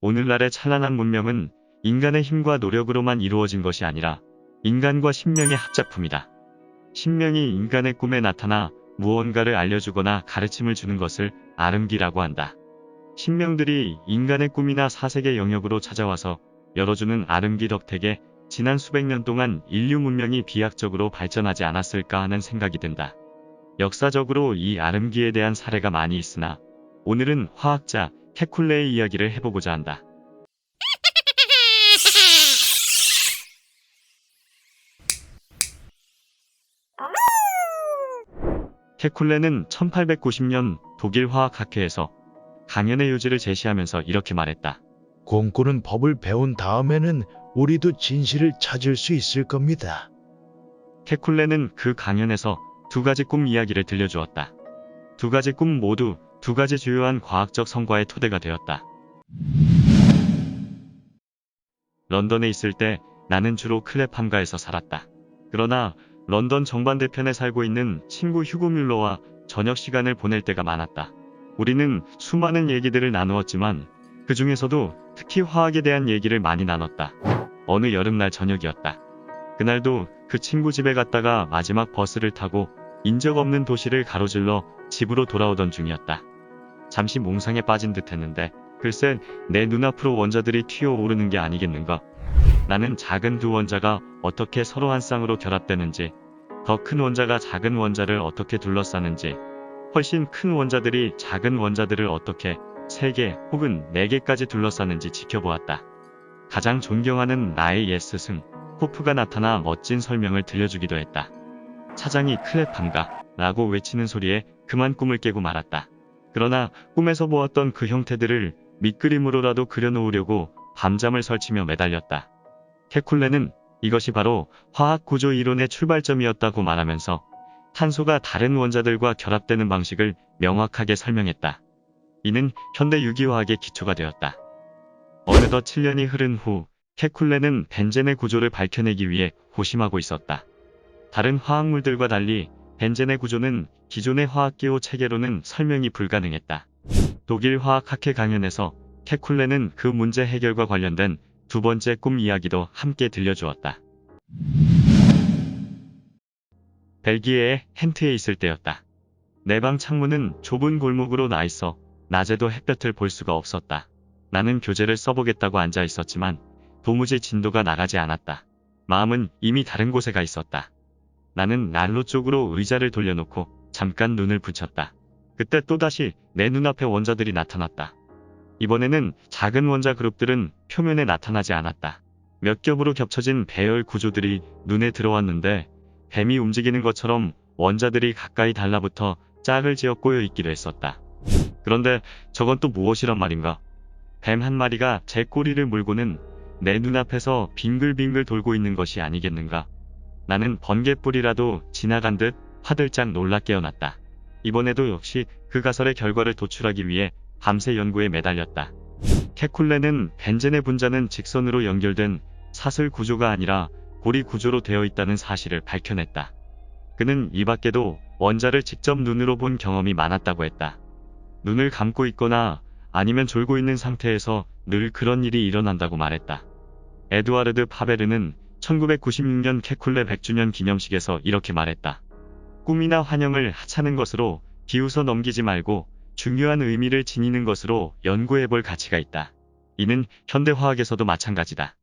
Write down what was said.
오늘날의 찬란한 문명은 인간의 힘과 노력으로만 이루어진 것이 아니라 인간과 신명의 합작품이다. 신명이 인간의 꿈에 나타나 무언가를 알려주거나 가르침을 주는 것을 아름기라고 한다. 신명들이 인간의 꿈이나 사색의 영역으로 찾아와서 열어주는 아름기 덕택에 지난 수백 년 동안 인류 문명이 비약적으로 발전하지 않았을까 하는 생각이 든다. 역사적으로 이 아름기에 대한 사례가 많이 있으나 오늘은 화학자 케쿨레의 이야기를 해보고자 한다. 케쿨레는 1890년 독일 화학학회에서 강연의 요지를 제시하면서 이렇게 말했다. 꿈꾸는 법을 배운 다음에는 우리도 진실을 찾을 수 있을 겁니다. 케쿨레는 그 강연에서 두 가지 꿈 이야기를 들려주었다. 두 가지 꿈 모두 두 가지 주요한 과학적 성과의 토대가 되었다. 런던에 있을 때 나는 주로 클랩함가에서 살았다. 그러나 런던 정반대편에 살고 있는 친구 휴고 뮬러와 저녁 시간을 보낼 때가 많았다. 우리는 수많은 얘기들을 나누었지만 그 중에서도 특히 화학에 대한 얘기를 많이 나눴다. 어느 여름날 저녁이었다. 그날도 그 친구 집에 갔다가 마지막 버스를 타고 인적 없는 도시를 가로질러 집으로 돌아오던 중이었다. 잠시 몽상에 빠진 듯 했는데 글쎄 내 눈앞으로 원자들이 튀어오르는 게 아니겠는가. 나는 작은 두 원자가 어떻게 서로 한 쌍으로 결합되는지, 더 큰 원자가 작은 원자를 어떻게 둘러싸는지, 훨씬 큰 원자들이 작은 원자들을 어떻게 3개 혹은 4개까지 둘러싸는지 지켜보았다. 가장 존경하는 나의 옛 스승 호프가 나타나 멋진 설명을 들려주기도 했다. 차장이 클랩함가 라고 외치는 소리에 그만 꿈을 깨고 말았다. 그러나 꿈에서 보았던 그 형태들을 밑그림으로라도 그려놓으려고 밤잠을 설치며 매달렸다. 케쿨레는 이것이 바로 화학 구조 이론의 출발점이었다고 말하면서 탄소가 다른 원자들과 결합되는 방식을 명확하게 설명했다. 이는 현대 유기화학의 기초가 되었다. 어느덧 7년이 흐른 후 케쿨레는 벤젠의 구조를 밝혀내기 위해 고심하고 있었다. 다른 화학물들과 달리 벤젠의 구조는 기존의 화학기호 체계로는 설명이 불가능했다. 독일 화학학회 강연에서 케쿨레는 그 문제 해결과 관련된 두 번째 꿈 이야기도 함께 들려주었다. 벨기에의 헨트에 있을 때였다. 내 방 창문은 좁은 골목으로 나 있어 낮에도 햇볕을 볼 수가 없었다. 나는 교재를 써보겠다고 앉아 있었지만 도무지 진도가 나가지 않았다. 마음은 이미 다른 곳에 가 있었다. 나는 난로 쪽으로 의자를 돌려놓고 잠깐 눈을 붙였다. 그때 또다시 내 눈앞에 원자들이 나타났다. 이번에는 작은 원자 그룹들은 표면에 나타나지 않았다. 몇 겹으로 겹쳐진 배열 구조들이 눈에 들어왔는데 뱀이 움직이는 것처럼 원자들이 가까이 달라붙어 짝을 지어 꼬여 있기도 했었다. 그런데 저건 또 무엇이란 말인가? 뱀 한 마리가 제 꼬리를 물고는 내 눈앞에서 빙글빙글 돌고 있는 것이 아니겠는가? 나는 번개불이라도 지나간 듯 화들짝 놀라 깨어났다. 이번에도 역시 그 가설의 결과를 도출하기 위해 밤새 연구에 매달렸다. 케쿨레는 벤젠의 분자는 직선으로 연결된 사슬 구조가 아니라 고리 구조로 되어 있다는 사실을 밝혀냈다. 그는 이 밖에도 원자를 직접 눈으로 본 경험이 많았다고 했다. 눈을 감고 있거나 아니면 졸고 있는 상태에서 늘 그런 일이 일어난다고 말했다. 에두아르드 파베르는 1996년 케쿨레 100주년 기념식에서 이렇게 말했다. 꿈이나 환영을 하찮은 것으로 비웃어 넘기지 말고 중요한 의미를 지니는 것으로 연구해볼 가치가 있다. 이는 현대화학에서도 마찬가지다.